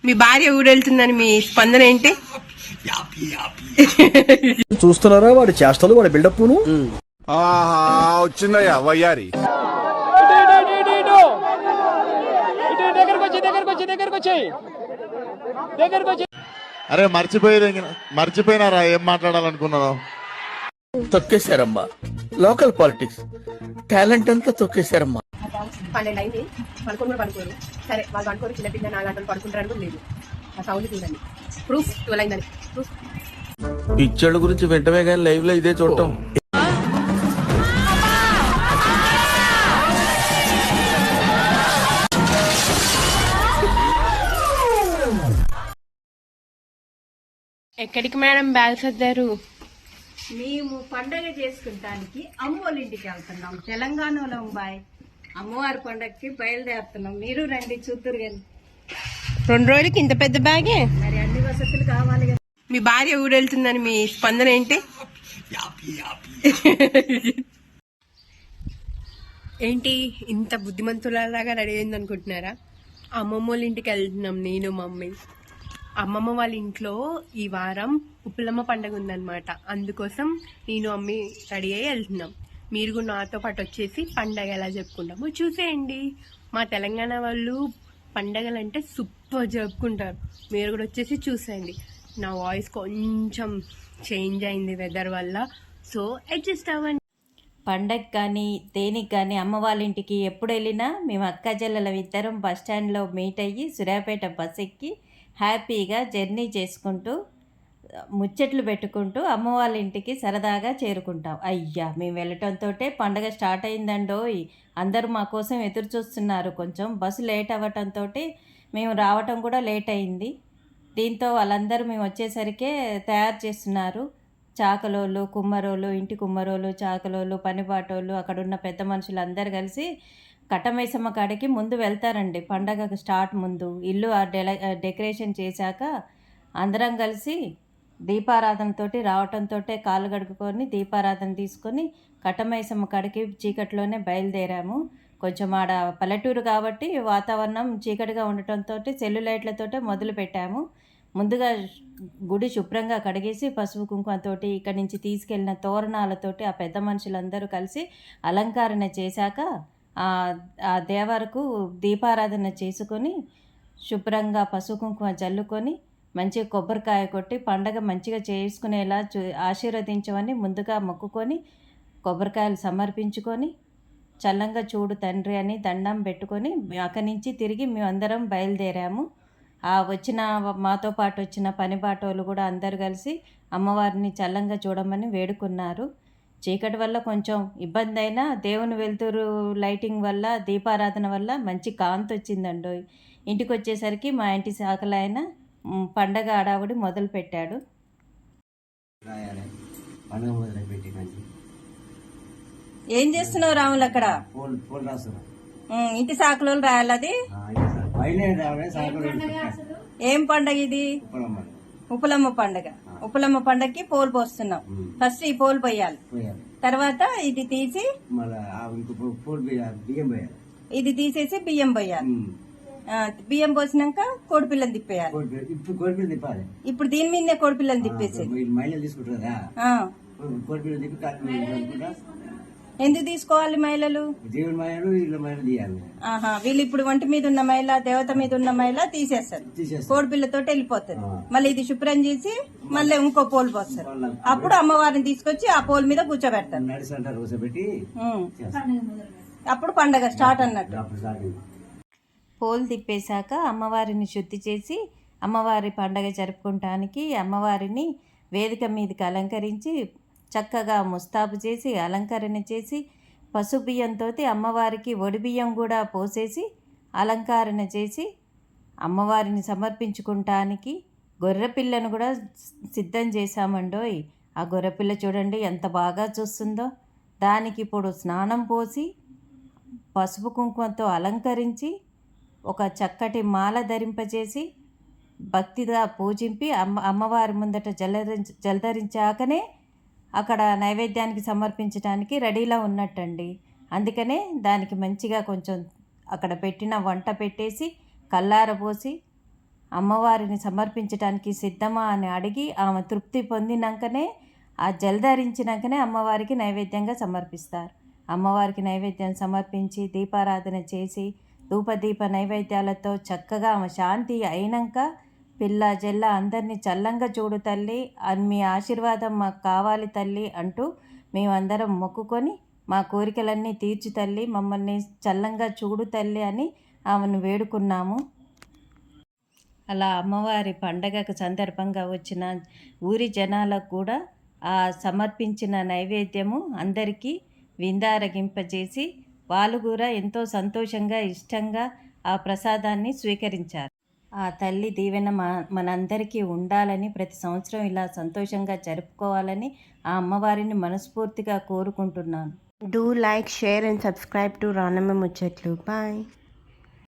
మీ భార్య ఊరెళ్తుందని మీ స్పందన ఏంటి? చూస్తున్నారా వాడి చేష్టలు, వాడి బిల్డప్. వచ్చిందయ్యా వయ్యారి. అరే మర్చిపోయినారా ఏం మాట్లాడాలనుకున్నాను? తొక్కేశారమ్మా. లోకల్ పాలిటిక్స్ టాలెంట్ అంతా తొక్కేశారమ్మా. 12 అయింది, పడుకొని కూడా పడుకోరు. సరే వాళ్ళు పడుకోరు, చిన్నపిల్ల 4 గంటలు పడుకుంటారని కూడా లేదు. ఆ సౌండ్ చూడండి, ప్రూఫ్ 12 అయిందని ప్రూఫ్. పిక్చర్ల గురించి వెంటనే కానీ లైవ్ లో ఇదే చూడటం. ఎక్కడికి మేడం బ్యాగ్ సర్దారు? మేము పండగ చేసుకుంటానికి అమ్మోళ్ళ ఇంటికి వెళ్తున్నాం, తెలంగాణలో బాయ్. అమ్మవారి పండగకి బయలుదేరుతున్నాం, మీరు రండి చూతురు కానీ. 2 రోజులకి ఇంత పెద్ద బ్యాగే? మరి అన్ని వసతులు కావాలి కదా. మీ భార్య ఊరెళ్తుందని మీ స్పందన ఏంటి? ఏంటి ఇంత బుద్ధిమంతులలాగా రెడీ అయింది అనుకుంటున్నారా? అమ్మమ్మ వాళ్ళ ఇంటికి వెళ్తున్నాం నేను మమ్మీ. అమ్మమ్మ వాళ్ళ ఇంట్లో ఈ వారం ఉప్పులమ్మ పండుగ ఉందన్నమాట. అందుకోసం నేను అమ్మి రెడీ అయ్యి వెళ్తున్నాం. మీరు కూడా నాతో పాటు వచ్చేసి పండగ ఎలా జరుపుకుంటామో చూసేయండి. మా తెలంగాణ వాళ్ళు పండగలంటే సూపర్ జరుపుకుంటారు. మీరు కూడా వచ్చేసి చూసేయండి. నా వాయిస్ కొంచెం చేంజ్ అయింది వెదర్ వల్ల, సో అడ్జస్ట్ అవ్వండి. పండగ కానీ దేనికి కానీ అమ్మ వాళ్ళ ఇంటికి ఎప్పుడు వెళ్ళినా మేము అక్క చెల్లెల ఇద్దరం బస్ స్టాండ్లో మీట్ అయ్యి సూర్యాపేట బస్ ఎక్కి హ్యాపీగా జర్నీ చేసుకుంటూ ముచ్చట్లు పెట్టుకుంటూ అమ్మ వాళ్ళ ఇంటికి సరదాగా చేరుకుంటాం. అయ్యా మేము వెళ్ళటంతో పండగ స్టార్ట్ అయిందండోయ్. అందరూ మా కోసం ఎదురు చూస్తున్నారు. కొంచెం బస్సు లేట్ అవ్వటంతో మేము రావటం కూడా లేట్ అయింది. దీంతో వాళ్ళందరూ మేము వచ్చేసరికే తయారు చేస్తున్నారు. చాకలోళ్ళు, కుమ్మరోళ్ళు, ఇంటి కుమ్మరోళ్ళు, చాకలోళ్ళు, పనిపాటోళ్ళు, అక్కడున్న పెద్ద మనుషులు అందరు కలిసి కట్టమైసమ్మ కాడికి ముందు వెళ్తారండి. పండగకు స్టార్ట్ ముందు ఇల్లు డెకరేషన్ చేశాక అందరం కలిసి దీపారాధనతో రావటంతో కాళ్ళు కడుక్కొని దీపారాధన తీసుకొని కట్టమైసమ్మ కాడికి చీకట్లోనే బయలుదేరాము. కొంచెం ఆడ పల్లెటూరు కాబట్టి వాతావరణం చీకటిగా ఉండటంతో సెల్లు లైట్లతోటే మొదలు పెట్టాము. ముందుగా గుడి శుభ్రంగా కడిగేసి పసుపు కుంకుమతోటి ఇక్కడి నుంచి తీసుకెళ్ళిన తోరణాలతోటి ఆ పెద్ద మనుషులందరూ కలిసి అలంకరణ చేశాక ఆ దేవరకు దీపారాధన చేసుకొని శుభ్రంగా పసుపు కుంకుమ జల్లుకొని మంచిగా కొబ్బరికాయ కొట్టి పండగ మంచిగా చేసుకునేలా ఆశీర్వదించమని ముందుగా మొక్కుకొని కొబ్బరికాయలు సమర్పించుకొని చల్లంగా చూడు తండ్రి అని దండం పెట్టుకొని అక్కడి నుంచి తిరిగి మేమందరం బయలుదేరాము. మాతో పాటు వచ్చిన పనిపాటోళ్ళు కూడా అందరు కలిసి అమ్మవారిని చల్లంగా చూడమని వేడుకున్నారు. చీకటి వల్ల కొంచెం ఇబ్బంది అయినా దేవుని వెలుతురు లైటింగ్ వల్ల దీపారాధన వల్ల మంచి కాంతి వచ్చిందండో. ఇంటికి వచ్చేసరికి మా ఇంటి శాఖలైన పండగ ఆడావుడి మొదలు పెట్టాడు. ఏం చేస్తున్నావు రాములు అక్కడ? ఇంటి శాఖలో రాయాలి. అది ఏం పండగ ఇది? ఉప్పులమ్మ పండగ. ఉప్పులమ్మ పండగకి పోలు పోస్తున్నాం. ఫస్ట్ ఈ పోలు పోయాలి, తర్వాత ఇది తీసి ఇది తీసేసి బియ్యం పోయాలి. బియ్యం పోసినాక కోడిపిల్లని తిప్పేయాలి. ఇప్పుడు దీని మీదనే కోడిపిల్లని తిప్పేసి ఎందుకు తీసుకోవాలి మహిళలు? వీళ్ళు ఇప్పుడు ఒంటి మీద ఉన్న మహిళ, దేవత మీద ఉన్న మహిళ తీసేస్తారు, కోడిపిల్లతో వెళ్ళిపోతుంది. మళ్ళీ ఇది శుభ్రం చేసి మళ్ళీ ఇంకో పోలు పోస్తారు. అప్పుడు అమ్మవారిని తీసుకొచ్చి ఆ పోలు మీద కూర్చోబెడతారు. అప్పుడు పండగ స్టార్ట్ అన్నట్టు. పోలు తిప్పేశాక అమ్మవారిని శుద్ధి చేసి అమ్మవారి పండగ జరుపుకోవటానికి అమ్మవారిని వేదిక మీదకి అలంకరించి చక్కగా ముస్తాబు చేసి అలంకరణ చేసి పసుపు బియ్యంతో అమ్మవారికి ఒడిబియ్యం కూడా పోసేసి అలంకరణ చేసి అమ్మవారిని సమర్పించుకుంటానికి గొర్రెపిల్లను కూడా సిద్ధం చేశామండోయ్. ఆ గొర్రెపిల్ల చూడండి ఎంత బాగా చూస్తుందో. దానికి ఇప్పుడు స్నానం పోసి పసుపు కుంకుమతో అలంకరించి ఒక చక్కటి మాల ధరింపజేసి భక్తిగా పూజింపి అమ్మవారి ముందట జలధరించాకనే అక్కడ నైవేద్యానికి సమర్పించడానికి రెడీలా ఉన్నట్టండి. అందుకనే దానికి మంచిగా కొంచెం అక్కడ పెట్టిన వంట పెట్టేసి కల్లార పోసి అమ్మవారిని సమర్పించడానికి సిద్ధమా అని అడిగి ఆమె తృప్తి పొందినాకనే ఆ జలధరించినాకనే అమ్మవారికి నైవేద్యంగా సమర్పిస్తారు. అమ్మవారికి నైవేద్యం సమర్పించి దీపారాధన చేసి ధూపదీప నైవేద్యాలతో చక్కగా ఆమె శాంతి అయినాక పిల్ల జల్ల అందరినీ చల్లంగా చూడు తల్లి, మీ ఆశీర్వాదం మాకు కావాలి తల్లి అంటూ మేమందరం మొక్కుకొని మా కోరికలన్నీ తీర్చు తల్లి, మమ్మల్ని చల్లంగా చూడు తల్లి అని ఆమెను వేడుకున్నాము. అలా అమ్మవారి పండగకు సందర్భంగా వచ్చిన ఊరి జనాలకు కూడా ఆ సమర్పించిన నైవేద్యము అందరికీ విందారగింపజేసి వాళ్ళు కూడా ఎంతో సంతోషంగా ఇష్టంగా ఆ ప్రసాదాన్ని స్వీకరించారు. ఆ తల్లి దీవెన మనందరికీ ఉండాలని, ప్రతి సంవత్సరం ఇలా సంతోషంగా జరుపుకోవాలని ఆ అమ్మవారిని మనస్ఫూర్తిగా కోరుకుంటున్నాను. Do like, share and subscribe to Ranama Muchatlu. Bye.